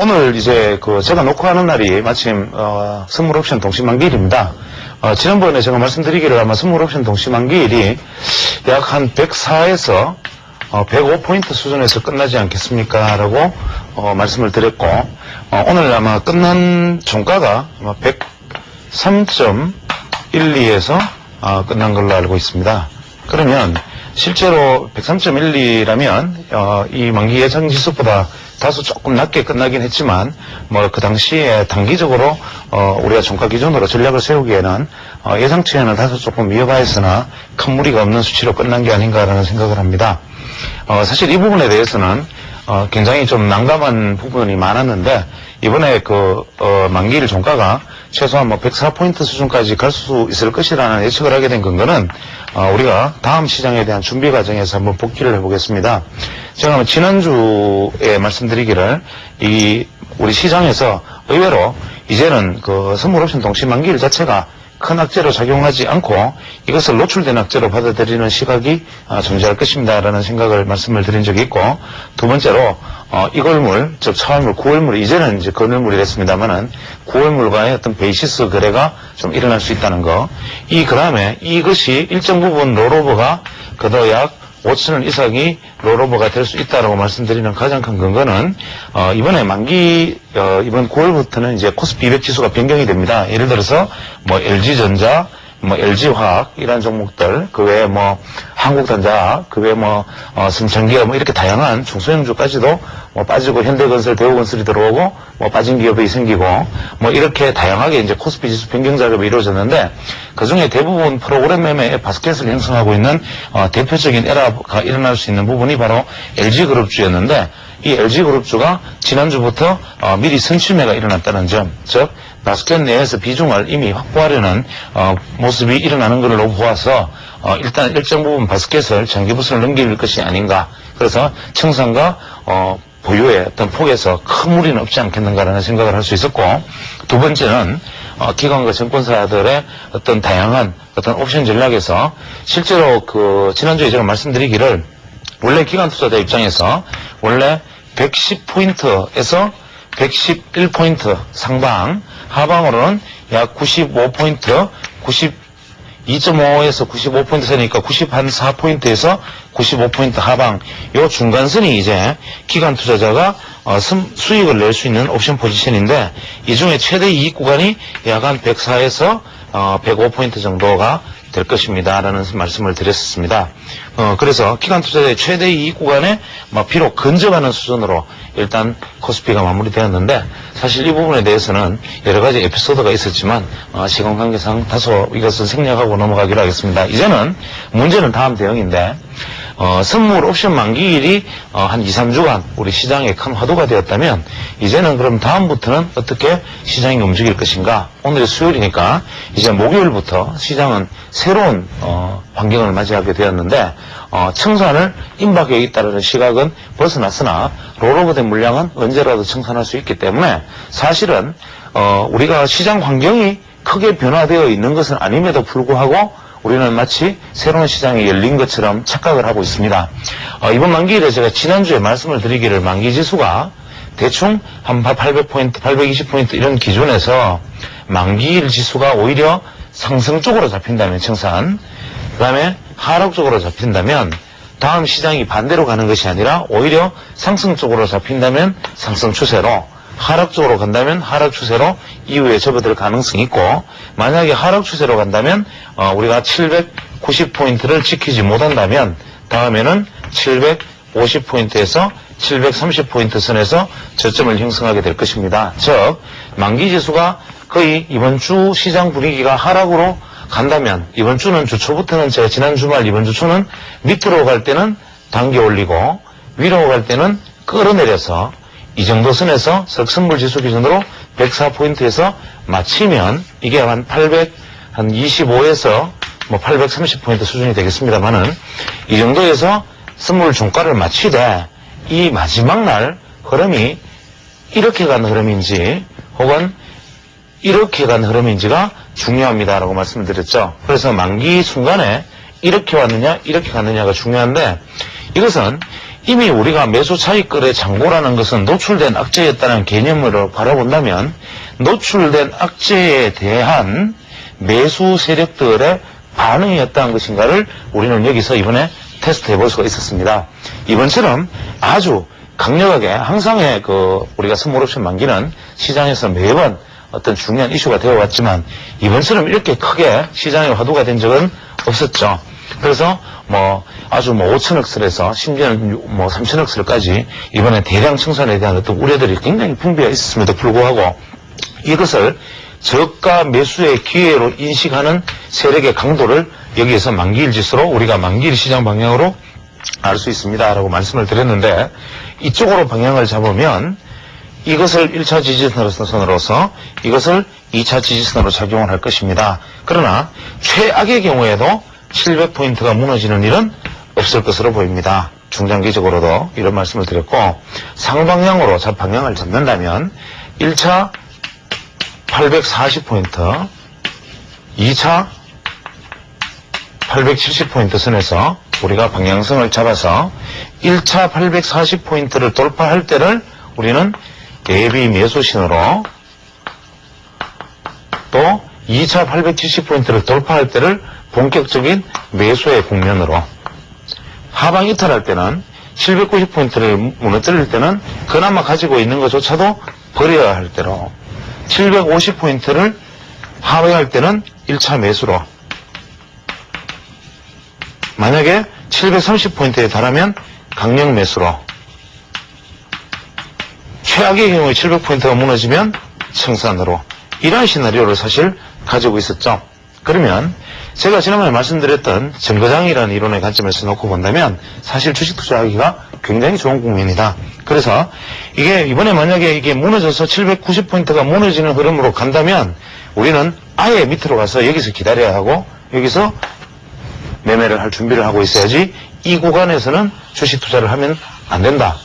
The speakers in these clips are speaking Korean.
오늘 이제 제가 녹화하는 날이 마침, 선물 옵션 동시만기일입니다. 지난번에 제가 말씀드리기를 아마 선물 옵션 동시만기일이 약 한 104에서 105포인트 수준에서 끝나지 않겠습니까? 라고, 말씀을 드렸고, 오늘 아마 끝난 종가가 아마 103.12에서, 끝난 걸로 알고 있습니다. 그러면, 실제로 103.12라면, 이 만기 예상 지수보다 다소 조금 낮게 끝나긴 했지만, 그 당시에 단기적으로, 우리가 종가 기준으로 전략을 세우기에는, 예상치에는 다소 조금 위험하였으나 큰 무리가 없는 수치로 끝난 게 아닌가라는 생각을 합니다. 사실 이 부분에 대해서는, 굉장히 좀 난감한 부분이 많았는데, 이번에 만기일 종가가 최소한 104포인트 수준까지 갈 수 있을 것이라는 예측을 하게 된 근거는, 우리가 다음 시장에 대한 준비 과정에서 한번 복기를 해보겠습니다. 제가 지난주에 말씀드리기를, 우리 시장에서 의외로 이제는 선물 옵션 동시 만기일 자체가 큰 악재로 작용하지 않고 이것을 노출된 악재로 받아들이는 시각이 존재할 것입니다라는 생각을 말씀을 드린 적이 있고, 두 번째로 이걸물, 즉 차월물, 구월물, 이제는 이제 건월물이 됐습니다만은 구월물과의 어떤 베이시스 거래가 좀 일어날 수 있다는 거. 그다음에 이것이 일정 부분 롤오버가 그도 약 5천원 이상이 롤오버가 될 수 있다라고 말씀드리는 가장 큰 근거는, 이번에 이번 9월부터는 이제 코스피 200 지수가 변경이 됩니다. 예를 들어서, LG전자, LG화학, 이런 종목들, 그 외에 한국단자, 그 외에 승천기업, 이렇게 다양한 중소형주까지도 빠지고, 현대건설, 대우건설이 들어오고, 빠진 기업이 생기고, 이렇게 다양하게 이제 코스피 지수 변경 작업이 이루어졌는데, 그 중에 대부분 프로그램 매매의 바스켓을 형성하고 있는, 대표적인 에러가 일어날 수 있는 부분이 바로 LG그룹주였는데, 이 LG그룹주가 지난주부터 미리 선취매가 일어났다는 점, 즉 바스켓 내에서 비중을 이미 확보하려는 모습이 일어나는 걸로 보아서 일단 일정 부분 바스켓을 장기부선을 넘길 것이 아닌가. 그래서 청산과 보유의 어떤 폭에서 큰 무리는 없지 않겠는가라는 생각을 할 수 있었고, 두 번째는 기관과 증권사들의 어떤 다양한 어떤 옵션 전략에서 실제로 지난주에 제가 말씀드리기를, 원래 기관 투자자 입장에서 원래 110포인트에서 111포인트 상방, 하방으로는 약 95포인트, 92.5에서 95포인트 선이니까 94포인트에서 95포인트 하방, 요 중간선이 이제 기관 투자자가 수익을 낼 수 있는 옵션 포지션인데, 이 중에 최대 이익 구간이 약 한 104에서 105포인트 정도가 될 것입니다. 라는 말씀을 드렸습니다. 그래서 기관 투자자의 최대 이익 구간에 비록 근접하는 수준으로 일단 코스피가 마무리되었는데, 사실 이 부분에 대해서는 여러 가지 에피소드가 있었지만 시간 관계상 다소 이것을 생략하고 넘어가기로 하겠습니다. 이제는 문제는 다음 대응인데, 선물 옵션 만기일이 한 2, 3주간 우리 시장에 큰 화두가 되었다면, 이제는 그럼 다음부터는 어떻게 시장이 움직일 것인가. 오늘이 수요일이니까 이제 목요일부터 시장은 새로운 환경을 맞이하게 되었는데, 청산을 임박해 있다는 시각은 벗어났으나 롤오버된 물량은 언제라도 청산할 수 있기 때문에, 사실은 우리가 시장 환경이 크게 변화되어 있는 것은 아님에도 불구하고 우리는 마치 새로운 시장이 열린 것처럼 착각을 하고 있습니다. 이번 만기일에 제가 지난주에 말씀을 드리기를, 만기지수가 대충 한 800포인트, 820포인트 이런 기준에서 만기일 지수가 오히려 상승 쪽으로 잡힌다면 청산, 그 다음에 하락 쪽으로 잡힌다면 다음 시장이 반대로 가는 것이 아니라 오히려 상승 쪽으로 잡힌다면 상승 추세로, 하락 쪽으로 간다면 하락 추세로 이후에 접어들 가능성이 있고, 만약에 하락 추세로 간다면 우리가 790포인트를 지키지 못한다면 다음에는 750포인트에서 730포인트 선에서 저점을 형성하게 될 것입니다. 즉 만기지수가 거의 이번 주 시장 분위기가 하락으로 간다면, 이번 주는 주 초부터는 제가 지난 주말 이번 주 초는 밑으로 갈 때는 당겨 올리고 위로 갈 때는 끌어내려서 이 정도 선에서 선물지수 기준으로 104포인트에서 마치면 이게 한 825에서 830포인트 수준이 되겠습니다만은, 이 정도에서 선물 종가를 마치되 이 마지막 날 흐름이 이렇게 간 흐름인지 혹은 이렇게 간 흐름인지가 중요합니다라고 말씀을 드렸죠. 그래서 만기 순간에 이렇게 왔느냐 이렇게 갔느냐가 중요한데, 이것은 이미 우리가 매수 차익거래 잔고라는 것은 노출된 악재였다는 개념으로 바라본다면 노출된 악재에 대한 매수 세력들의 반응이었다는 것인가를 우리는 여기서 이번에 테스트 해볼 수가 있었습니다. 이번처럼 아주 강력하게 항상의 우리가 선물옵션 만기는 시장에서 매번 어떤 중요한 이슈가 되어 왔지만 이번처럼 이렇게 크게 시장에 화두가 된 적은 없었죠. 그래서 아주 5천억 설에서 심지어는 3천억 설까지 이번에 대량 청산에 대한 어떤 우려들이 굉장히 풍부해 있었음에도 불구하고 이것을 저가 매수의 기회로 인식하는 세력의 강도를 여기에서 만기일 지수로 우리가 만기일 시장 방향으로 알 수 있습니다. 라고 말씀을 드렸는데 이쪽으로 방향을 잡으면 이것을 1차 지지선으로서 이것을 2차 지지선으로 작용을 할 것입니다. 그러나 최악의 경우에도 700포인트가 무너지는 일은 없을 것으로 보입니다. 중장기적으로도 이런 말씀을 드렸고 상방향으로 방향을 잡는다면 1차 840포인트, 2차 870포인트 선에서 우리가 방향성을 잡아서 1차 840포인트를 돌파할 때를 우리는 대비 매수신으로 또 2차 870포인트를 돌파할 때를 본격적인 매수의 국면으로 하방 이탈할 때는 790포인트를 무너뜨릴 때는 그나마 가지고 있는 것조차도 버려야 할 때로 750포인트를 하회할 때는 1차 매수로 만약에 730포인트에 달하면 강력 매수로 최악의 경우에 700포인트가 무너지면 청산으로 이러한 시나리오를 사실 가지고 있었죠. 그러면 제가 지난번에 말씀드렸던 정거장이라는 이론의 관점에서 놓고 본다면 사실 주식 투자하기가 굉장히 좋은 국면이다. 그래서 이게 이번에 만약에 이게 무너져서 790포인트가 무너지는 흐름으로 간다면 우리는 아예 밑으로 가서 여기서 기다려야 하고 여기서 매매를 할 준비를 하고 있어야지 이 구간에서는 주식 투자를 하면 안 된다.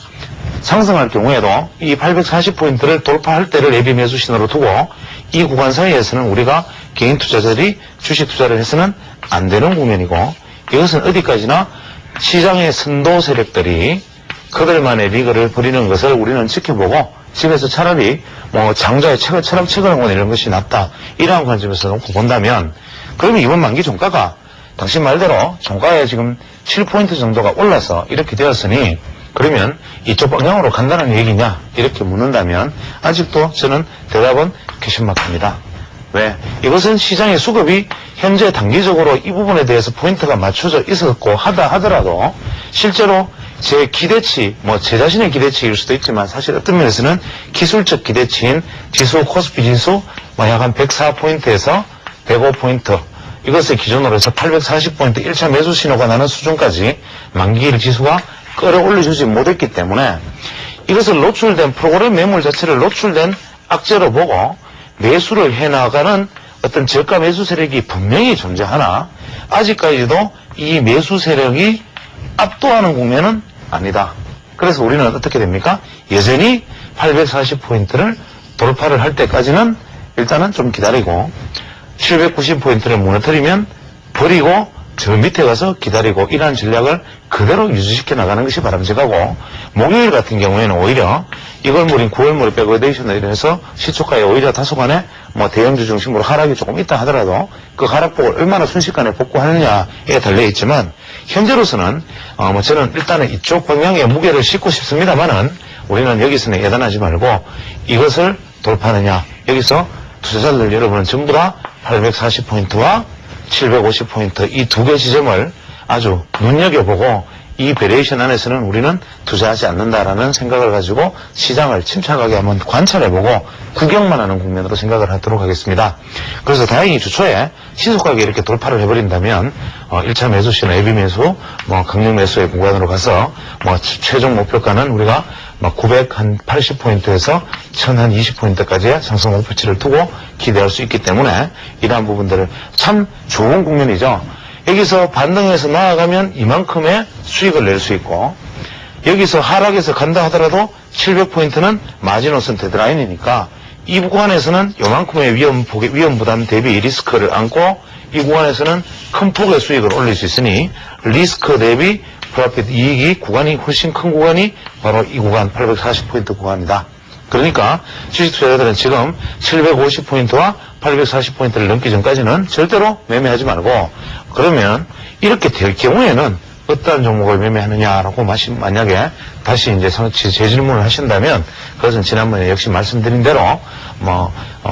상승할 경우에도 이 840포인트를 돌파할 때를 예비 매수 신호로 두고 이 구간 사이에서는 우리가 개인 투자자들이 주식 투자를 해서는 안 되는 국면이고 이것은 어디까지나 시장의 선도 세력들이 그들만의 리그를 벌이는 것을 우리는 지켜보고 집에서 차라리 장자의 철학 책을 하고 이런 것이 낫다. 이러한 관점에서 놓고 본다면 그러면 이번 만기 종가가 당신 말대로 종가에 지금 7포인트 정도가 올라서 이렇게 되었으니 그러면 이쪽 방향으로 간다는 얘기냐 이렇게 묻는다면 아직도 저는 대답은 퀘션마크입니다. 왜? 이것은 시장의 수급이 현재 단기적으로 이 부분에 대해서 포인트가 맞춰져 있었고 하더라도 실제로 제 기대치, 제 자신의 기대치일 수도 있지만 사실 어떤 면에서는 기술적 기대치인 지수 코스피 지수 약 한 104포인트에서 105포인트 이것을 기준으로 해서 840포인트 1차 매수 신호가 나는 수준까지 만기일 지수가 끌어올려주지 못했기 때문에 이것을 노출된 프로그램 매물 자체를 노출된 악재로 보고 매수를 해나가는 어떤 저가 매수 세력이 분명히 존재하나 아직까지도 이 매수 세력이 압도하는 국면은 아니다. 그래서 우리는 어떻게 됩니까? 여전히 840포인트를 돌파를 할 때까지는 일단은 좀 기다리고 790포인트를 무너뜨리면 버리고 저 밑에 가서 기다리고 이러한 전략을 그대로 유지시켜 나가는 것이 바람직하고 목요일 같은 경우에는 오히려 이걸물인 9월물의 백어데이션을 해서 시초가에 오히려 다소간에 대형주 중심으로 하락이 조금 있다 하더라도 그 하락폭을 얼마나 순식간에 복구하느냐에 달려있지만 현재로서는 저는 일단은 이쪽 방향에 무게를 싣고 싶습니다만은 우리는 여기서는 예단하지 말고 이것을 돌파하느냐 여기서 투자자들 여러분은 전부 다 840포인트와 750포인트 이 두 개 지점을 아주 눈여겨보고 이 베리에이션 안에서는 우리는 투자하지 않는다라는 생각을 가지고 시장을 침착하게 한번 관찰해보고 구경만 하는 국면으로 생각을 하도록 하겠습니다. 그래서 다행히 주초에 신속하게 이렇게 돌파를 해버린다면 1차 매수 시는 예비 매수, 강력 매수의 구간으로 가서 최종 목표가는 우리가 980포인트에서 1020포인트까지의 상승 목표치를 두고 기대할 수 있기 때문에 이러한 부분들을 참 좋은 국면이죠. 여기서 반등해서 나아가면 이만큼의 수익을 낼 수 있고 여기서 하락해서 간다 하더라도 700포인트는 마지노선 데드라인이니까 이 구간에서는 요만큼의 위험 부담 대비 리스크를 안고 이 구간에서는 큰 폭의 수익을 올릴 수 있으니 리스크 대비 프로핏 이익이 구간이 훨씬 큰 구간이 바로 이 구간 840포인트 구간이다. 그러니까 주식 투자자들은 지금 750포인트와 840포인트를 넘기 전까지는 절대로 매매하지 말고, 그러면 이렇게 될 경우에는 어떠한 종목을 매매하느냐라고 만약에 다시 이제 재질문을 하신다면, 그것은 지난번에 역시 말씀드린 대로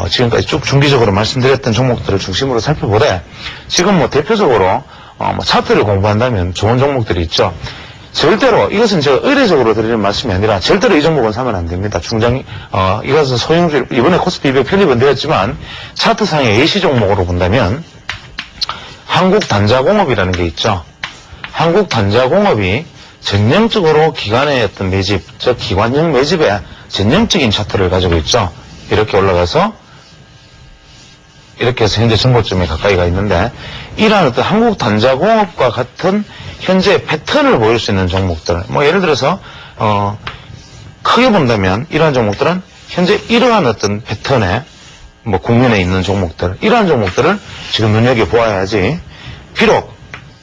지금까지 쭉 중기적으로 말씀드렸던 종목들을 중심으로 살펴보되, 지금 대표적으로 차트를 공부한다면 좋은 종목들이 있죠. 절대로 이것은 제가 의례적으로 드리는 말씀이 아니라 절대로 이 종목은 사면 안 됩니다. 이것은 소형주의, 이번에 코스피 200 편입은 되었지만 차트상의 예시 종목으로 본다면 한국단자공업이라는 게 있죠. 한국단자공업이 전형적으로 기관의 어떤 매집, 즉 기관형 매집의 전형적인 차트를 가지고 있죠. 이렇게 올라가서 이렇게 해서 현재 정고점에 가까이 가 있는데, 이러한 어떤 한국단자공업과 같은 현재 패턴을 보일 수 있는 종목들, 예를 들어서 크게 본다면 이러한 종목들은 현재 이러한 어떤 패턴에 국면에 있는 종목들, 이러한 종목들을 지금 눈여겨보아야지. 비록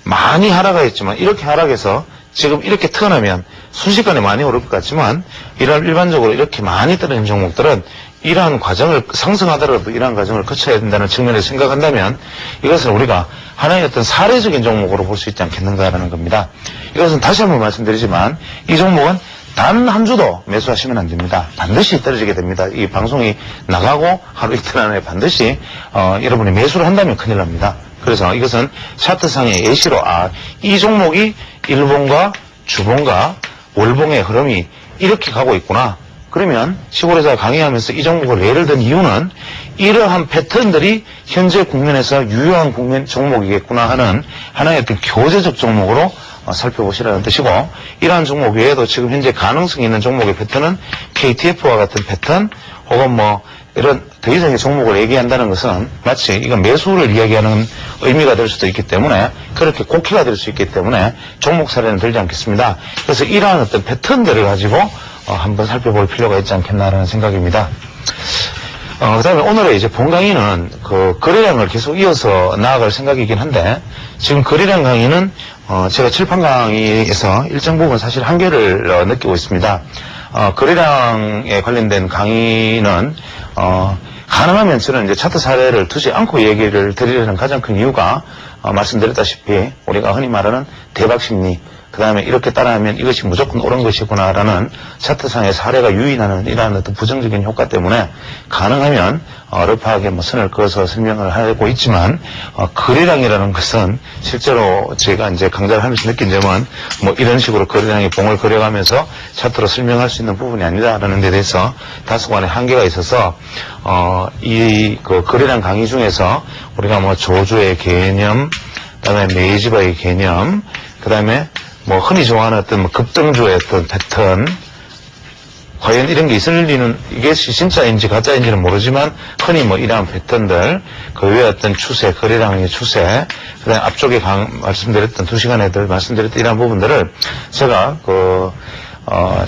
많이 하락하였지만 이렇게 하락해서 지금 이렇게 튀어나오면 순식간에 많이 오를 것 같지만, 일반적으로 이렇게 많이 떨어진 종목들은 이러한 과정을 상승하더라도 이러한 과정을 거쳐야 된다는 측면에서 생각한다면 이것을 우리가 하나의 어떤 사례적인 종목으로 볼 수 있지 않겠는가라는 겁니다. 이것은 다시 한번 말씀드리지만 이 종목은 단 한 주도 매수하시면 안 됩니다. 반드시 떨어지게 됩니다. 이 방송이 나가고 하루 이틀 안에 반드시 여러분이 매수를 한다면 큰일 납니다. 그래서 이것은 차트상의 예시로 이 종목이 일봉과 주봉과 월봉의 흐름이 이렇게 가고 있구나. 그러면 시골에서 강의하면서 이 종목을 예를 든 이유는 이러한 패턴들이 현재 국면에서 유효한 종목이겠구나 하는 하나의 어떤 교재적 종목으로 살펴보시라는 뜻이고, 이러한 종목 외에도 지금 현재 가능성이 있는 종목의 패턴은 KTF와 같은 패턴, 혹은 이런 더 이상의 종목을 얘기한다는 것은 마치 이건 매수를 이야기하는 의미가 될 수도 있기 때문에, 그렇게 곡해가 될 수 있기 때문에 종목 사례는 들지 않겠습니다. 그래서 이러한 어떤 패턴들을 가지고 한번 살펴볼 필요가 있지 않겠나라는 생각입니다. 그 다음에 오늘의 이제 본 강의는 거래량을 계속 이어서 나아갈 생각이긴 한데, 지금 거래량 강의는 제가 칠판 강의에서 일정 부분 사실 한계를 느끼고 있습니다. 거래량에 관련된 강의는 가능하면 저는 이제 차트 사례를 두지 않고 얘기를 드리려는 가장 큰 이유가 말씀드렸다시피 우리가 흔히 말하는 대박 심리, 그 다음에 이렇게 따라하면 이것이 무조건 옳은 것이구나라는 차트상의 사례가 유인하는 이러한 어떤 부정적인 효과 때문에 가능하면 러프하게 선을 그어서 설명을 하고 있지만, 거래량이라는 것은 실제로 제가 이제 강좌를 하면서 느낀 점은 이런 식으로 거래량의 봉을 그려가면서 차트로 설명할 수 있는 부분이 아니다라는 데 대해서 다소간의 한계가 있어서 이 거래량 강의 중에서 우리가 조주의 개념, 그다음에 매집의 개념, 그다음에 흔히 좋아하는 어떤 급등주의 어떤 패턴, 과연 이런 게 있을 리는, 이게 진짜인지 가짜인지는 모르지만 흔히 이러한 패턴들, 그 외에 어떤 추세, 거래량의 추세, 그 다음에 앞쪽에 말씀드렸던 2시간에 말씀드렸던 이러한 부분들을 제가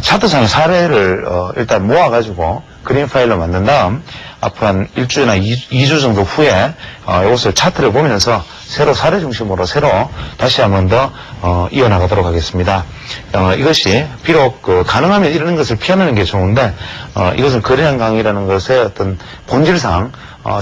차트상의 사례를 일단 모아가지고 그림 파일로 만든 다음 앞으로 한 일주나 2주 정도 후에 이것을 차트를 보면서 새로 사례 중심으로 새로 다시 한 번 더 이어나가도록 하겠습니다. 이것이 비록 가능하면 이런 것을 피하는 게 좋은데, 이것은 거래량 강의라는 것의 어떤 본질상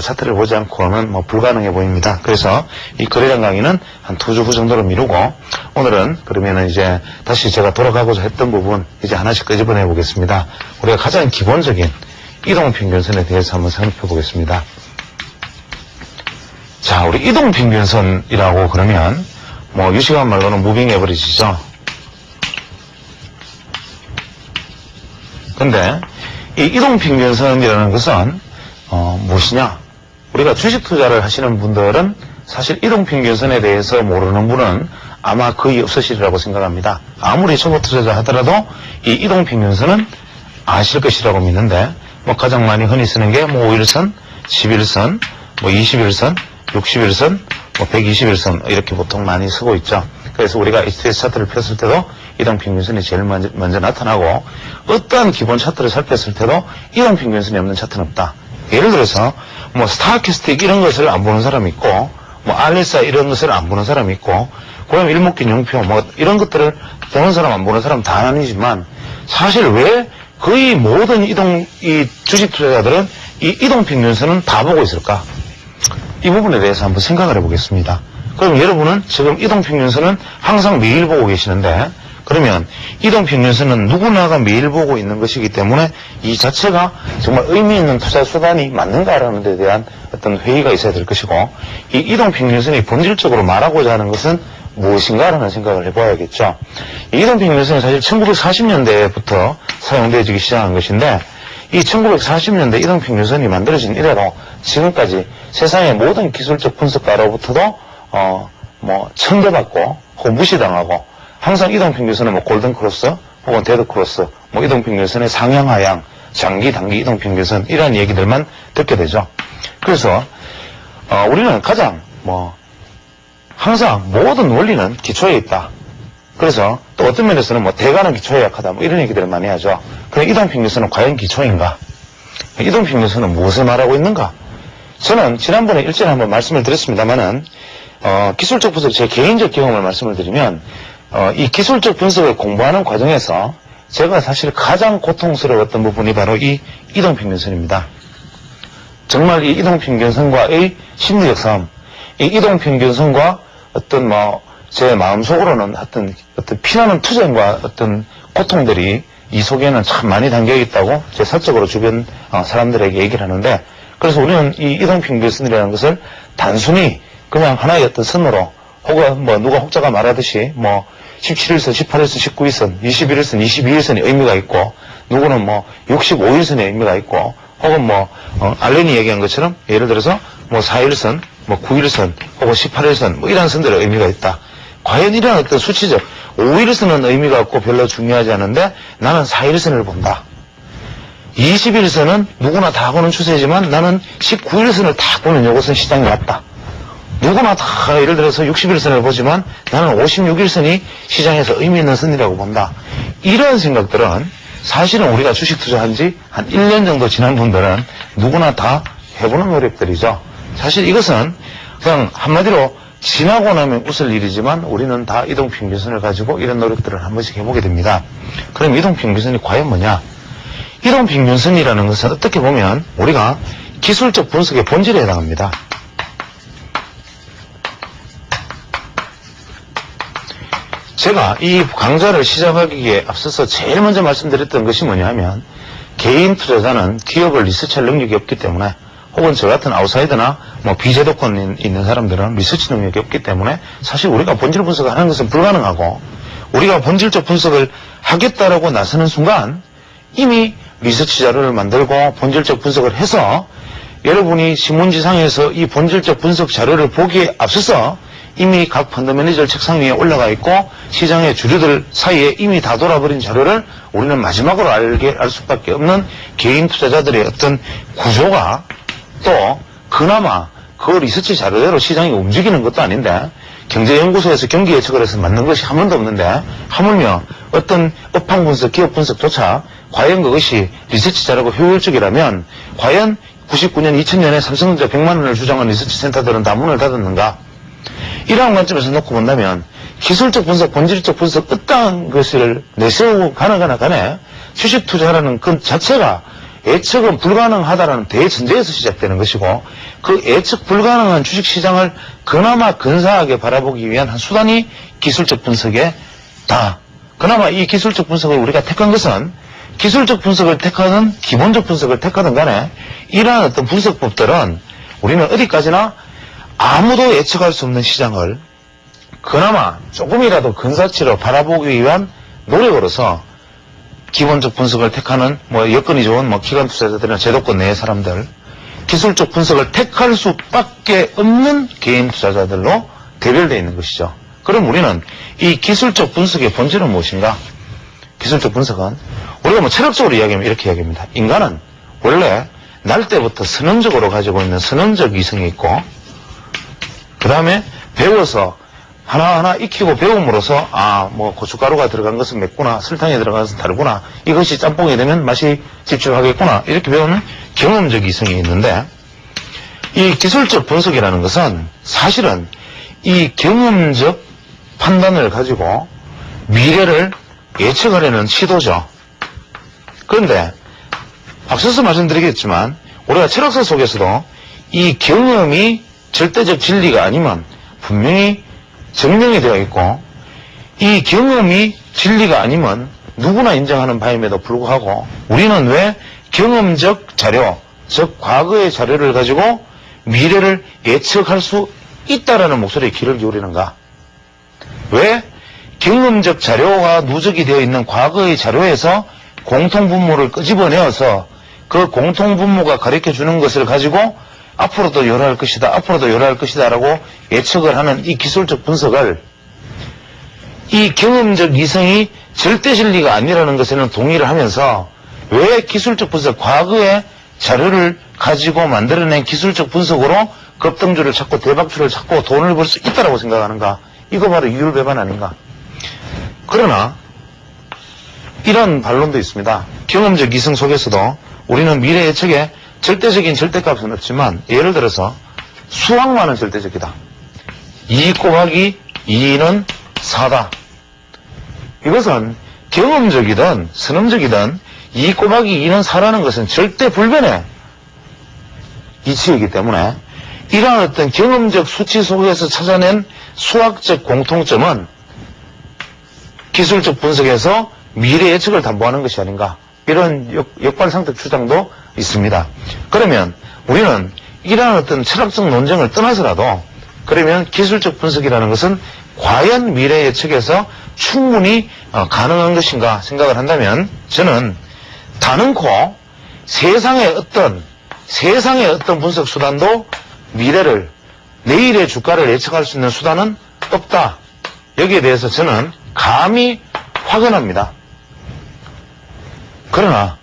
차트를 보지 않고는 불가능해 보입니다. 그래서 이 거래량 강의는 한 2주 후 정도로 미루고, 오늘은 그러면은 이제 다시 제가 돌아가고자 했던 부분 이제 하나씩 끄집어내 보겠습니다. 우리가 가장 기본적인 이동평균선에 대해서 한번 살펴보겠습니다. 자, 우리 이동평균선이라고 그러면 유식한 말로는 무빙 에버리지죠. 근데 이 이동평균선이라는 것은 무엇이냐? 우리가 주식 투자를 하시는 분들은 사실 이동평균선에 대해서 모르는 분은 아마 거의 없으시리라고 생각합니다. 아무리 초보 투자자 하더라도 이 이동평균선은 아실 것이라고 믿는데, 가장 많이 흔히 쓰는 게 5일선, 11선, 21선, 61선, 121선 이렇게 보통 많이 쓰고 있죠. 그래서 우리가 HTS 차트를 폈을 때도 이동평균선이 제일 먼저 나타나고, 어떠한 기본 차트를 살폈을 때도 이동평균선이 없는 차트는 없다. 예를 들어서 스타캐스틱 이런 것을 안 보는 사람이 있고, 뭐 알리사 이런 것을 안 보는 사람이 있고, 그다음 일목균형표 뭐 이런 것들을 보는 사람 안 보는 사람 다 아니지만, 사실 왜 거의 모든 이 주식 투자자들은 이 이동평균선은 다 보고 있을까? 이 부분에 대해서 한번 생각을 해보겠습니다. 그럼 여러분은 지금 이동평균선은 항상 매일 보고 계시는데, 그러면 이동평균선은 누구나가 매일 보고 있는 것이기 때문에 이 자체가 정말 의미 있는 투자 수단이 맞는가라는 데 대한 어떤 회의가 있어야 될 것이고, 이 이동평균선이 본질적으로 말하고자 하는 것은 무엇인가라는 생각을 해봐야겠죠. 이 이동평균선은 사실 1940년대부터 사용되어지기 시작한 것인데, 이 1940년대 이동평균선이 만들어진 이래로 지금까지 세상의 모든 기술적 분석가로부터도 천대받고 혹은 무시당하고, 항상 이동평균선은 뭐 골든크로스 혹은 데드크로스, 뭐 이동평균선의 상향하향, 장기 단기 이동평균선 이런 얘기들만 듣게 되죠. 그래서 우리는 가장 항상 모든 원리는 기초에 있다. 그래서 또 어떤 면에서는 대가는 기초에 약하다, 이런 얘기들을 많이 하죠. 그럼 이동평균선은 과연 기초인가? 이동평균선은 무엇을 말하고 있는가? 저는 지난번에 일전에 한번 말씀을 드렸습니다만은 기술적 분석, 제 개인적 경험을 말씀을 드리면, 이 기술적 분석을 공부하는 과정에서 제가 사실 가장 고통스러웠던 부분이 바로 이 이동평균선입니다. 정말 이 이동평균선과의 심리적 싸움, 이 이동평균선과 어떤 제 마음속으로는 어떤 피나는 투쟁과 어떤 고통들이 이 속에는 참 많이 담겨 있다고 제 사적으로 주변 사람들에게 얘기를 하는데, 그래서 우리는 이 이동평균선이라는 것을 단순히 그냥 하나의 어떤 선으로, 혹은 누가 혹자가 말하듯이 17일선, 18일선, 19일선, 21일선, 22일선의 의미가 있고, 누구는 65일선의 의미가 있고, 혹은 알렌이 얘기한 것처럼 예를 들어서 4일선, 9일선, 혹은 18일선 이런 선들의 의미가 있다. 과연 이런 어떤 수치적 5일선은 의미가 없고 별로 중요하지 않은데 나는 4일선을 본다. 20일선은 누구나 다 보는 추세지만 나는 19일선을 다 보면 이것은 시장이 맞다. 누구나 다 예를 들어서 60일선을 보지만 나는 56일선이 시장에서 의미 있는 선이라고 본다. 이런 생각들은 사실은 우리가 주식 투자한 지 한 1년 정도 지난 분들은 누구나 다 해보는 노력들이죠. 사실 이것은 그냥 한마디로 지나고 나면 웃을 일이지만 우리는 다 이동평균선을 가지고 이런 노력들을 한 번씩 해보게 됩니다. 그럼 이동평균선이 과연 뭐냐? 이동평균선이라는 것은 어떻게 보면 우리가 기술적 분석의 본질에 해당합니다. 제가 이 강좌를 시작하기에 앞서서 제일 먼저 말씀드렸던 것이 뭐냐면, 개인 투자자는 기업을 리서치할 능력이 없기 때문에, 혹은 저 같은 아웃사이더나 비제도권 있는 사람들은 리서치 능력이 없기 때문에 사실 우리가 본질 분석을 하는 것은 불가능하고, 우리가 본질적 분석을 하겠다라고 나서는 순간 이미 리서치 자료를 만들고 본질적 분석을 해서 여러분이 신문지상에서 이 본질적 분석 자료를 보기에 앞서서 이미 각 펀드 매니저 책상 위에 올라가 있고 시장의 주류들 사이에 이미 다 돌아버린 자료를 우리는 마지막으로 알 수밖에 없는 개인 투자자들의 어떤 구조가, 또 그나마 그 리서치 자료대로 시장이 움직이는 것도 아닌데 경제연구소에서 경기 예측을 해서 맞는 것이 한 번도 없는데, 하물며 어떤 업황 분석, 기업 분석조차 과연 그것이 리서치 자료가 효율적이라면 과연 99년, 2000년에 삼성전자 100만 원을 주장한 리서치 센터들은 다 문을 닫았는가? 이러한 관점에서 놓고 본다면 기술적 분석, 본질적 분석 어떠한 것을 내세우고 가나가나 간에 주식 투자라는 그 자체가 예측은 불가능하다라는 대전제에서 시작되는 것이고, 그 예측 불가능한 주식시장을 그나마 근사하게 바라보기 위한 한 수단이 기술적 분석에 다. 그나마 이 기술적 분석을 우리가 택한 것은 기술적 분석을 택하든 기본적 분석을 택하든 간에 이러한 어떤 분석법들은 우리는 어디까지나 아무도 예측할 수 없는 시장을 그나마 조금이라도 근사치로 바라보기 위한 노력으로서 기본적 분석을 택하는 여건이 좋은 기관 투자자들이나 제도권 내의 사람들, 기술적 분석을 택할 수밖에 없는 개인 투자자들로 대별되어 있는 것이죠. 그럼 우리는 이 기술적 분석의 본질은 무엇인가? 기술적 분석은 우리가 철학적으로 이야기하면 이렇게 이야기합니다. 인간은 원래 날 때부터 선언적으로 가지고 있는 선언적 이성이 있고, 그 다음에 배워서 하나하나 익히고 배움으로써 고춧가루가 들어간 것은 맵구나, 설탕이 들어간 것은 다르구나, 이것이 짬뽕이 되면 맛이 집중하겠구나, 이렇게 배우는 경험적 이성이 있는데, 이 기술적 분석이라는 것은 사실은 이 경험적 판단을 가지고 미래를 예측하려는 시도죠. 그런데 앞서서 말씀드리겠지만 우리가 철학서 속에서도 이 경험이 절대적 진리가 아니면 분명히 증명이 되어 있고, 이 경험이 진리가 아니면 누구나 인정하는 바임에도 불구하고 우리는 왜 경험적 자료, 즉 과거의 자료를 가지고 미래를 예측할 수 있다라는 목소리에 귀를 기울이는가? 왜 경험적 자료가 누적이 되어 있는 과거의 자료에서 공통분모를 끄집어내어서 그 공통분모가 가르쳐주는 것을 가지고 앞으로도 요래할 것이다, 앞으로도 요래할 것이다 라고 예측을 하는 이 기술적 분석을 이 경험적 이성이 절대 진리가 아니라는 것에는 동의를 하면서 왜 기술적 분석, 과거의 자료를 가지고 만들어낸 기술적 분석으로 급등주를 찾고 대박주를 찾고 돈을 벌 수 있다고 생각하는가? 이거 바로 이율배반 아닌가? 그러나 이런 반론도 있습니다. 경험적 이성 속에서도 우리는 미래 예측에 절대적인 절대값은 없지만 예를 들어서 수학만은 절대적이다. 2 곱하기 2는 4다. 이것은 경험적이든 선험적이든 2 곱하기 2는 4라는 것은 절대 불변의 이치이기 때문에 이러한 어떤 경험적 수치 속에서 찾아낸 수학적 공통점은 기술적 분석에서 미래 예측을 담보하는 것이 아닌가, 이런 역발상적 주장도 있습니다. 그러면 우리는 이러한 어떤 철학적 논쟁을 떠나서라도 그러면 기술적 분석이라는 것은 과연 미래 예측에서 충분히 가능한 것인가 생각을 한다면 저는 단언코 세상의 어떤 분석 수단도 미래를, 내일의 주가를 예측할 수 있는 수단은 없다. 여기에 대해서 저는 감히 확언합니다. 그러나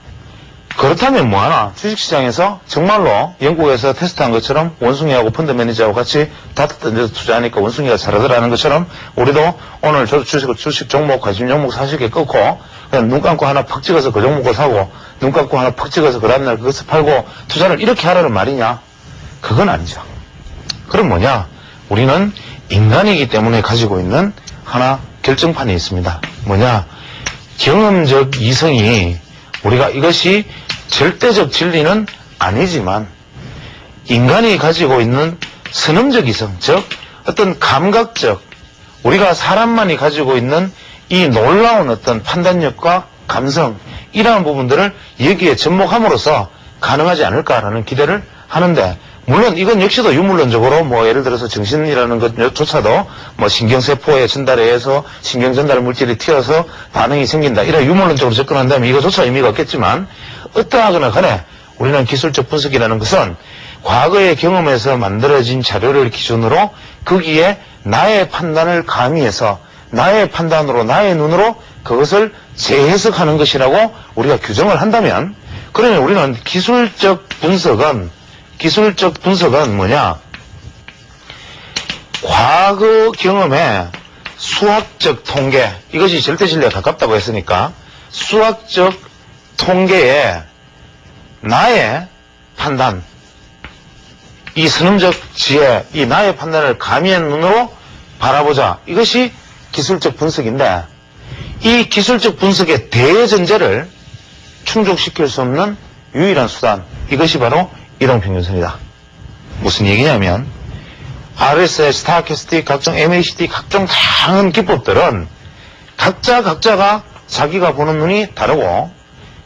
그렇다면 뭐하나, 주식시장에서 정말로 영국에서 테스트한 것처럼 원숭이하고 펀드 매니저하고 같이 다트 던져서 투자하니까 원숭이가 잘하더라는 것처럼 우리도 오늘 주식 종목, 관심 종목 사실게 끊고 그냥 눈 감고 하나 팍 찍어서 그 종목을 사고 눈 감고 하나 팍 찍어서 그 다음날 그것을 팔고 투자를 이렇게 하라는 말이냐? 그건 아니죠. 그럼 뭐냐? 우리는 인간이기 때문에 가지고 있는 하나 결정판이 있습니다. 뭐냐? 경험적 이성이 우리가 이것이 절대적 진리는 아니지만 인간이 가지고 있는 선험적 이성, 즉 어떤 감각적, 우리가 사람만이 가지고 있는 이 놀라운 어떤 판단력과 감성, 이러한 부분들을 여기에 접목함으로써 가능하지 않을까라는 기대를 하는데, 물론 이건 역시도 유물론적으로 뭐 예를 들어서 정신이라는 것조차도 뭐 신경세포에 전달에 의해서 신경전달 물질이 튀어서 반응이 생긴다, 이런 유물론적으로 접근한다면 이거조차 의미가 없겠지만 어떠하거나 간에 우리는 기술적 분석이라는 것은 과거의 경험에서 만들어진 자료를 기준으로 거기에 나의 판단을 가미해서 나의 판단으로, 나의 눈으로 그것을 재해석하는 것이라고 우리가 규정을 한다면, 그러면 우리는 기술적 분석은 뭐냐? 과거 경험의 수학적 통계, 이것이 절대 진리에 가깝다고 했으니까 수학적 통계에 나의 판단, 이 선험적 지혜, 이 나의 판단을 가미한 눈으로 바라보자. 이것이 기술적 분석인데, 이 기술적 분석의 대전제를 충족시킬 수 없는 유일한 수단, 이것이 바로 이동평균선이다. 무슨 얘기냐면 RSI, 스타캐스틱, 각종 MACD, 각종 다양한 기법들은 각자가 자기가 보는 눈이 다르고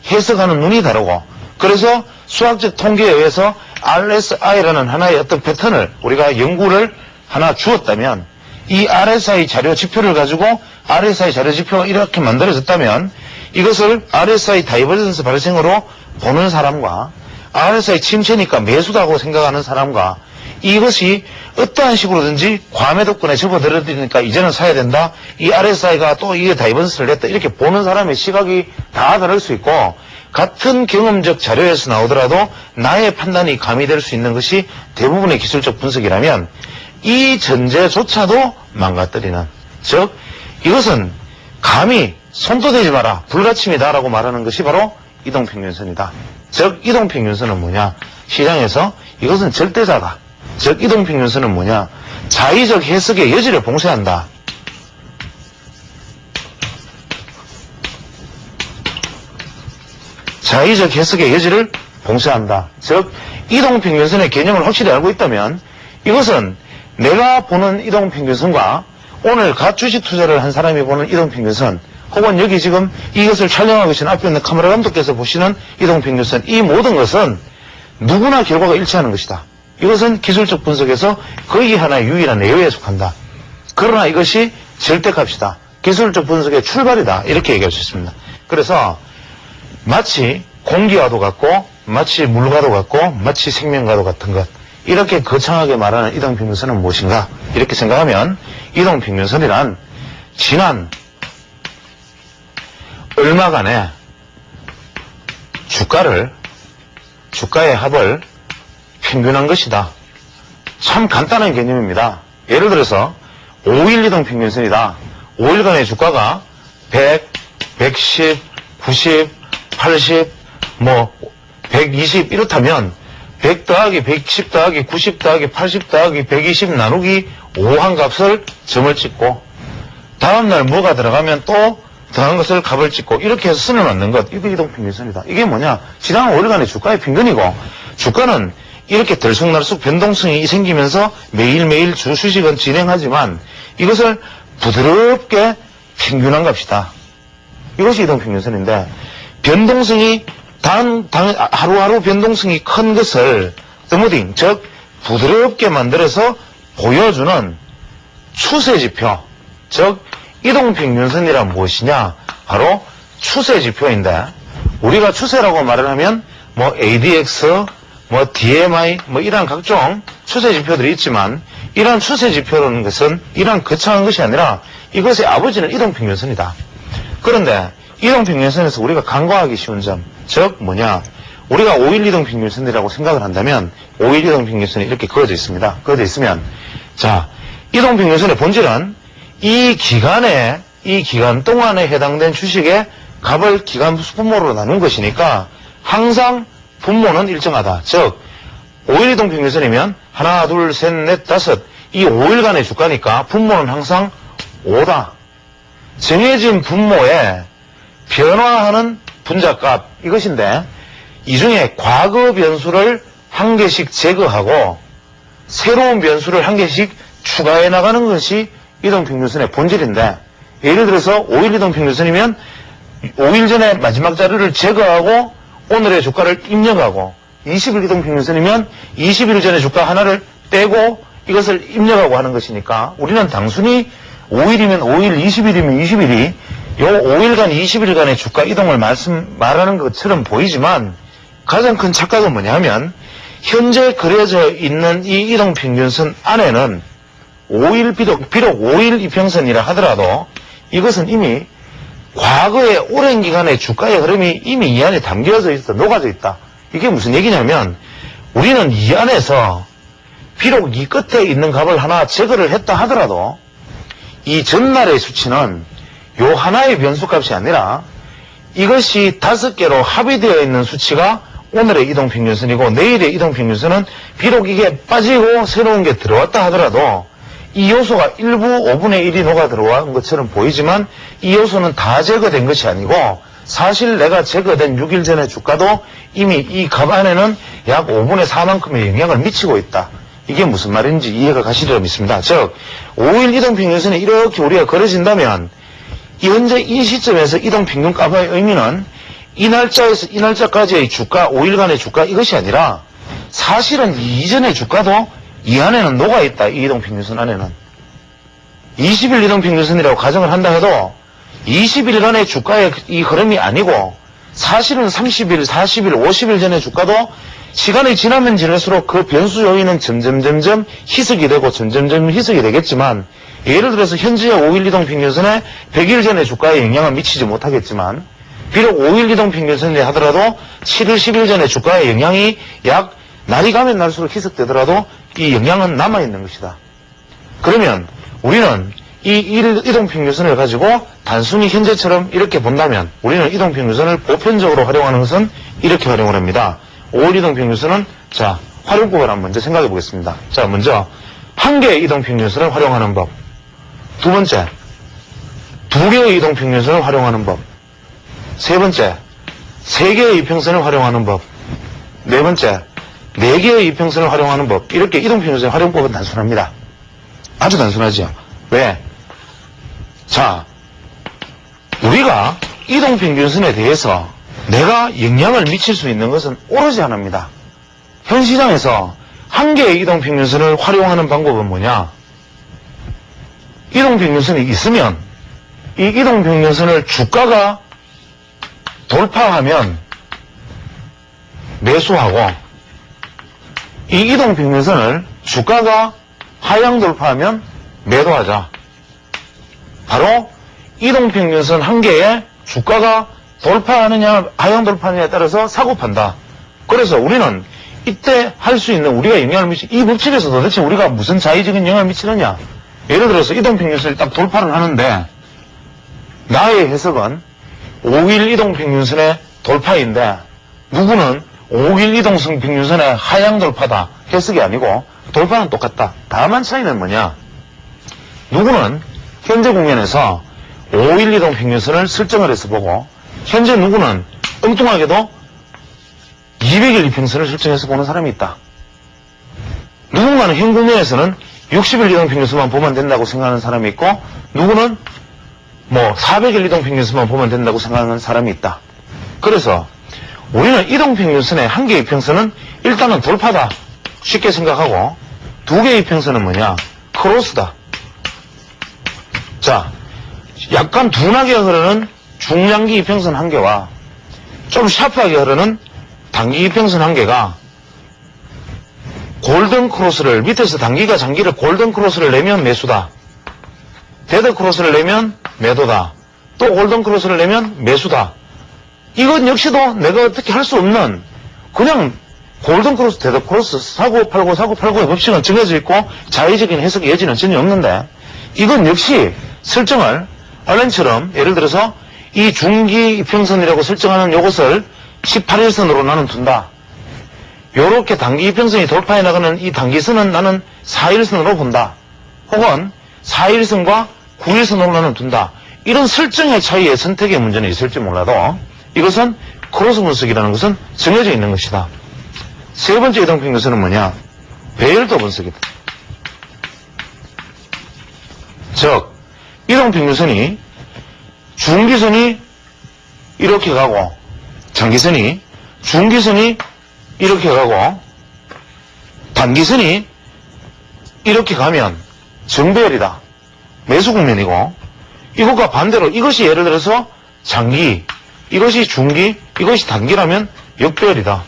해석하는 눈이 다르고, 그래서 수학적 통계에 의해서 RSI라는 하나의 어떤 패턴을 우리가 연구를 하나 주었다면, 이 RSI 자료 지표를 가지고 RSI 자료 지표가 이렇게 만들어졌다면 이것을 RSI 다이버전스 발생으로 보는 사람과 RSI 침체니까 매수다고 생각하는 사람과 이것이 어떠한 식으로든지 과매도권에 접어들어드리니까 이제는 사야 된다, 이 RSI가 또 이게 다이버전스를 냈다, 이렇게 보는 사람의 시각이 다 다를 수 있고, 같은 경험적 자료에서 나오더라도 나의 판단이 가미될 수 있는 것이 대부분의 기술적 분석이라면 이 전제조차도 망가뜨리는, 즉 이것은 감히 손도 대지 마라, 불가침이다 라고 말하는 것이 바로 이동평균선이다. 즉 이동평균선은 뭐냐? 시장에서 이것은 절대자다. 즉 이동평균선은 뭐냐? 자의적 해석의 여지를 봉쇄한다. 자의적 해석의 여지를 봉쇄한다. 즉 이동평균선의 개념을 확실히 알고 있다면 이것은 내가 보는 이동평균선과 오늘 갓 주식 투자를 한 사람이 보는 이동평균선, 혹은 여기 지금 이것을 촬영하고 계신 앞에 있는 카메라 감독께서 보시는 이동평균선, 이 모든 것은 누구나 결과가 일치하는 것이다. 이것은 기술적 분석에서 거의 하나의 유일한 예외에 속한다. 그러나 이것이 절대값이다. 기술적 분석의 출발이다. 이렇게 얘기할 수 있습니다. 그래서 마치 공기와도 같고 마치 물과도 같고 마치 생명과도 같은 것, 이렇게 거창하게 말하는 이동평균선은 무엇인가? 이렇게 생각하면 이동평균선이란 지난 얼마간의 주가의 합을 평균한 것이다. 참 간단한 개념입니다. 예를 들어서 5일 이동평균선이다. 5일간의 주가가 100, 110, 90, 80, 120 이렇다면 100 더하기 110 더하기 90 더하기 80 더하기 120 나누기 5 한 값을 점을 찍고 다음날 뭐가 들어가면 또 더한 것을 값을 찍고 이렇게 해서 선을 맞는 것, 이게 이동평균선이다. 이게 뭐냐? 지난 5일간의 주가의 평균이고, 주가는 이렇게 들쑥날쑥 변동성이 생기면서 매일매일 주식은 진행하지만 이것을 부드럽게 평균한 값이다. 이것이 이동평균선인데, 변동성이 하루하루 변동성이 큰 것을 스무딩, 즉 부드럽게 만들어서 보여주는 추세지표, 즉 이동평균선이란 무엇이냐? 바로 추세지표인데, 우리가 추세라고 말을 하면 ADX, DMI 이런 각종 추세지표들이 있지만, 이러한 추세지표라는 것은 이러한 거창한 것이 아니라 이것의 아버지는 이동평균선이다. 그런데 이동평균선에서 우리가 간과하기 쉬운 점, 즉 뭐냐? 우리가 5일 이동평균선이라고 생각을 한다면 5일 이동평균선이 이렇게 그어져 있습니다. 그어져 있으면, 자, 이동평균선의 본질은 이 기간 동안에 해당된 주식의 값을 기간 분모로 나눈 것이니까 항상 분모는 일정하다. 즉 5일 이동평균선이면 하나, 둘, 셋, 넷, 다섯, 이 5일간의 주가니까 분모는 항상 5다. 정해진 분모에 변화하는 분자값, 이것인데 이 중에 과거 변수를 한 개씩 제거하고 새로운 변수를 한 개씩 추가해 나가는 것이 이동평균선의 본질인데, 예를 들어서 5일 이동평균선이면 5일 전에 마지막 자료를 제거하고 오늘의 주가를 입력하고, 20일 이동평균선이면 20일 전에 주가 하나를 떼고 이것을 입력하고 하는 것이니까 우리는 단순히 5일이면 5일, 20일이면 20일이 요 5일간, 20일간의 주가 이동을 말하는 것처럼 보이지만 가장 큰 착각은 뭐냐 하면 현재 그려져 있는 이 이동평균선 안에는 5일 비록 5일 이평선이라 하더라도 이것은 이미 과거의 오랜 기간의 주가의 흐름이 이미 이 안에 담겨져 있어, 녹아져 있다. 이게 무슨 얘기냐면 우리는 이 안에서 비록 이 끝에 있는 값을 하나 제거를 했다 하더라도 이 전날의 수치는 요 하나의 변수값이 아니라 이것이 5개로 합의되어 있는 수치가 오늘의 이동평균선이고, 내일의 이동평균선은 비록 이게 빠지고 새로운 게 들어왔다 하더라도 이 요소가 일부 5분의 1이 녹아 들어온 것처럼 보이지만 이 요소는 다 제거된 것이 아니고, 사실 내가 제거된 6일 전의 주가도 이미 이 값 안에는 약 5분의 4만큼의 영향을 미치고 있다. 이게 무슨 말인지 이해가 가시리라 믿습니다. 즉 5일 이동평균선이 이렇게 우리가 그려진다면 현재 이 시점에서 이동평균값의 의미는 이 날짜에서 이 날짜까지의 주가, 5일간의 주가, 이것이 아니라 사실은 이전의 주가도 이 안에는 녹아있다. 이 이동평균선 안에는 20일 이동평균선이라고 가정을 한다 해도 20일간의 주가의 이 흐름이 아니고 사실은 30일, 40일, 50일 전의 주가도 시간이 지나면 지날수록 그 변수 요인은 점점 희석이 되고 점점 희석이 되겠지만, 예를 들어서 현재의 5일 이동평균선에 100일 전의 주가에 영향을 미치지 못하겠지만, 비록 5일 이동평균선이 하더라도 7일, 10일 전의 주가의 영향이 약 날이 가면 날수록 희석되더라도 이 영향은 남아있는 것이다. 그러면 우리는 이 이동평균선을 가지고 단순히 현재처럼 이렇게 본다면 우리는 이동평균선을 보편적으로 활용하는 것은 이렇게 활용을 합니다. 5일 이동평균선은 자 활용법을 한번 먼저 생각해 보겠습니다. 자, 먼저 한 개의 이동평균선을 활용하는 법. 두 번째, 두 개의 이동평균선을 활용하는 법. 세 번째, 세 개의 이평선을 활용하는 법. 네 번째, 네 개의 이평선을 활용하는 법. 이렇게 이동평균선의 활용법은 단순합니다. 아주 단순하죠. 왜? 자, 우리가 이동평균선에 대해서 내가 영향을 미칠 수 있는 것은 오로지 하나입니다. 현 시장에서 한 개의 이동평균선을 활용하는 방법은 뭐냐? 이동평균선이 있으면 이 이동평균선을 주가가 돌파하면 매수하고, 이 이동평균선을 주가가 하향 돌파하면 매도하자. 바로 이동평균선 한 개에 주가가 돌파하느냐 하향 돌파하느냐에 따라서 사고 판다. 그래서 우리는 이때 할 수 있는, 우리가 영향을 이 법칙에서 도대체 우리가 무슨 자의적인 영향을 미치느냐. 예를 들어서 이동평균선이 딱 돌파를 하는데 나의 해석은 5일 이동평균선의 돌파인데 누구는 5일 이동평균선의 하향 돌파다. 해석이 아니고 돌파는 똑같다. 다만 차이는 뭐냐? 누구는 현재 국면에서 5일 이동평균선을 설정을 해서 보고, 현재 누구는 엉뚱하게도 200일 이평선을 설정해서 보는 사람이 있다. 누군가는 현 국면에서는 60일 이동평균선만 보면 된다고 생각하는 사람이 있고, 누구는 400일 이동평균선만 보면 된다고 생각하는 사람이 있다. 그래서 우리는 이동평균선의 한 개의 이평선은 일단은 돌파다. 쉽게 생각하고, 두 개의 이평선은 뭐냐? 크로스다. 자, 약간 둔하게 흐르는 중장기 이평선 한 개와 좀 샤프하게 흐르는 단기 이평선 한 개가 골든 크로스를, 밑에서 단기가 장기를 골든 크로스를 내면 매수다. 데드 크로스를 내면 매도다. 또 골든 크로스를 내면 매수다. 이건 역시도 내가 어떻게 할 수 없는, 그냥 골든 크로스, 데드 크로스, 사고 팔고의 법칙은 정해져 있고 자의적인 해석의 여지는 전혀 없는데, 이건 역시 설정을 알렌처럼 예를 들어서 이 중기 이평선이라고 설정하는 요것을 18일선으로 나는 둔다. 요렇게 단기 이평선이 돌파해 나가는 이 단기선은 나는 4일선으로 본다. 혹은 4일선과 9일선으로 나는 둔다. 이런 설정의 차이에 선택의 문제는 있을지 몰라도 이것은 크로스 분석이라는 것은 정해져 있는 것이다. 세 번째 이동평균선은 뭐냐? 배열도 분석이다. 즉, 이동평균선이 중기선이 이렇게 가고, 장기선이, 중기선이 이렇게 가고, 단기선이 이렇게 가면 정배열이다. 매수 국면이고, 이것과 반대로 이것이 예를 들어서 장기, 이것이 중기, 이것이 단기라면 역배열이다.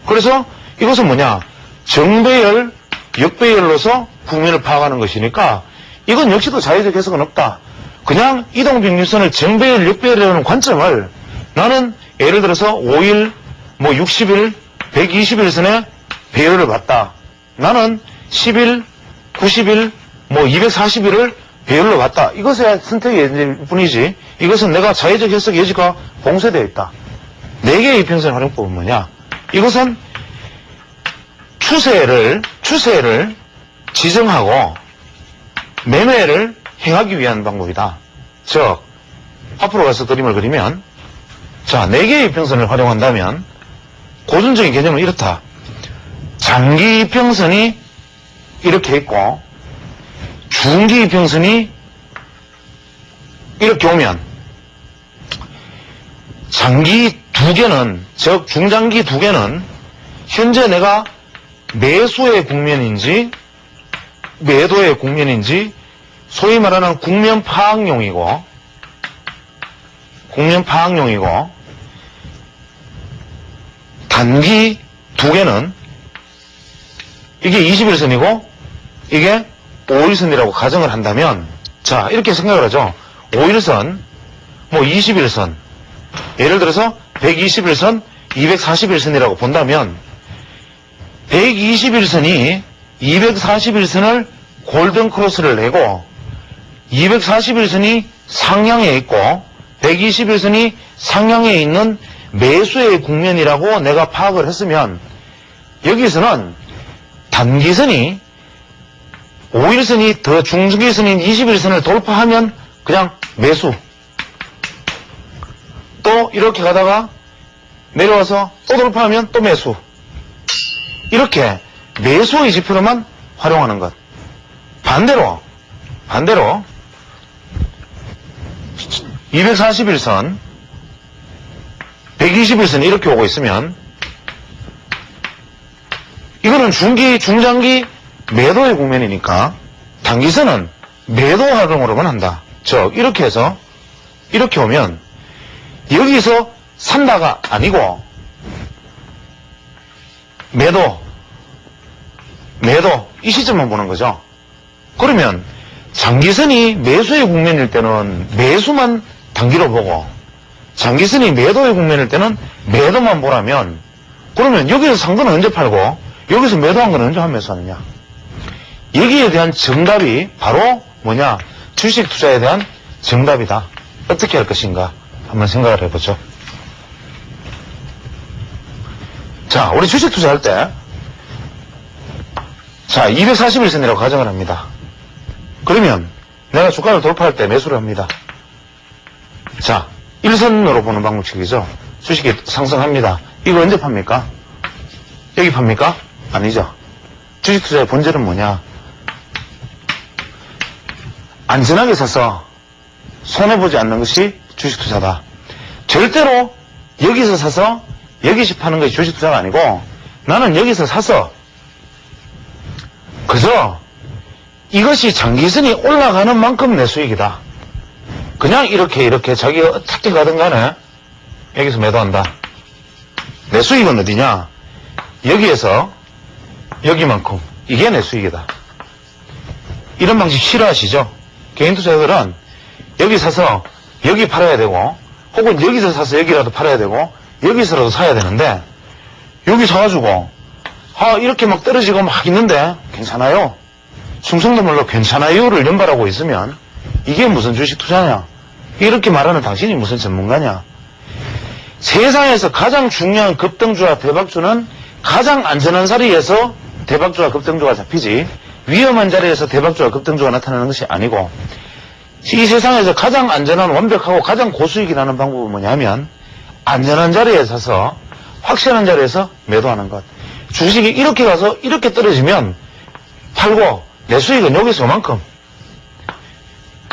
그래서 이것은 뭐냐? 정배열, 역배열로서 국면을 파악하는 것이니까 이건 역시도 자의적 해석은 없다. 그냥 이동평균선을 정배열, 역배열이라는 관점을 나는 예를 들어서 5일, 60일, 120일 선에 배열을 봤다. 나는 10일, 90일, 240일을 배열로 봤다. 이것의 선택일 뿐이지 이것은 내가 자의적 해석 여지가 봉쇄되어 있다. 4개의 이평선 활용법은 뭐냐? 이것은 추세를 지정하고 매매를 행하기 위한 방법이다. 즉, 앞으로 가서 그림을 그리면, 자, 4개의 이평선을 활용한다면 고전적인 개념은 이렇다. 장기 이평선이 이렇게 있고 중기 이평선이 이렇게 오면 장기 두 개는, 즉 중장기 두 개는 현재 내가 매수의 국면인지 매도의 국면인지 소위 말하는 국면 파악용이고 단기 두 개는 이게 21선이고 이게 5일선이라고 가정을 한다면, 자, 이렇게 생각을 하죠. 5일선, 21선, 예를 들어서 121선, 241선이라고 본다면 121선이 241선을 골든 크로스를 내고 241선이 상향에 있고 121선이 상향에 있는 매수의 국면이라고 내가 파악을 했으면 여기서는 단기선이 5일선이 더 중기선인 21선을 돌파하면 그냥 매수. 또 이렇게 가다가 내려와서 또 돌파하면 또 매수. 이렇게 매수의 지표로만 활용하는 것. 반대로 241선 121선 이렇게 오고 있으면 이거는 중장기 매도의 국면이니까 단기선은 매도 활동으로만 한다. 즉 이렇게 해서 이렇게 오면 여기서 산다가 아니고 매도 이 시점만 보는 거죠. 그러면 장기선이 매수의 국면일 때는 매수만 단기로 보고 장기선이 매도의 국면일 때는 매도만 보라면 그러면 여기서 산 거는 언제 팔고 여기서 매도한 거는 언제 하면서 하느냐. 여기에 대한 정답이 바로 뭐냐? 주식 투자에 대한 정답이다. 어떻게 할 것인가 한번 생각을 해보죠. 자, 우리 주식 투자할 때 자, 241선이라고 가정을 합니다. 그러면 내가 주가를 돌파할 때 매수를 합니다. 자, 1선으로 보는 방법칙이죠. 주식이 상승합니다. 이거 언제 팝니까? 여기 팝니까? 아니죠. 주식 투자의 본질은 뭐냐? 안전하게 사서 손해보지 않는 것이 주식 투자다. 절대로 여기서 사서 여기서 파는 것이 주식 투자가 아니고 나는 여기서 사서 그저 이것이 장기선이 올라가는 만큼 내 수익이다. 그냥 이렇게 자기가 어떻게 가든 간에 여기서 매도한다. 내 수익은 어디냐? 여기에서 여기만큼. 이게 내 수익이다. 이런 방식 싫어하시죠? 개인 투자자들은 여기 사서 여기 팔아야 되고 혹은 여기서 사서 여기라도 팔아야 되고 여기서라도 사야 되는데 여기 사가지고 이렇게 막 떨어지고 막 있는데 괜찮아요. 충성도물로 괜찮아요를 연발하고 있으면 이게 무슨 주식 투자냐? 이렇게 말하는 당신이 무슨 전문가냐? 세상에서 가장 중요한 급등주와 대박주는 가장 안전한 자리에서 대박주와 급등주가 잡히지 위험한 자리에서 대박주와 급등주가 나타나는 것이 아니고 이 세상에서 가장 안전한 완벽하고 가장 고수익이 나는 방법은 뭐냐면 안전한 자리에 사서 확실한 자리에서 매도하는 것. 주식이 이렇게 가서 이렇게 떨어지면 팔고 내 수익은 여기서 요만큼.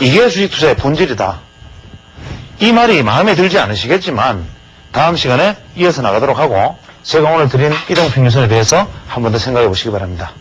이게 주식 투자의 본질이다. 이 말이 마음에 들지 않으시겠지만 다음 시간에 이어서 나가도록 하고 제가 오늘 드린 이동평균선에 대해서 한 번 더 생각해 보시기 바랍니다.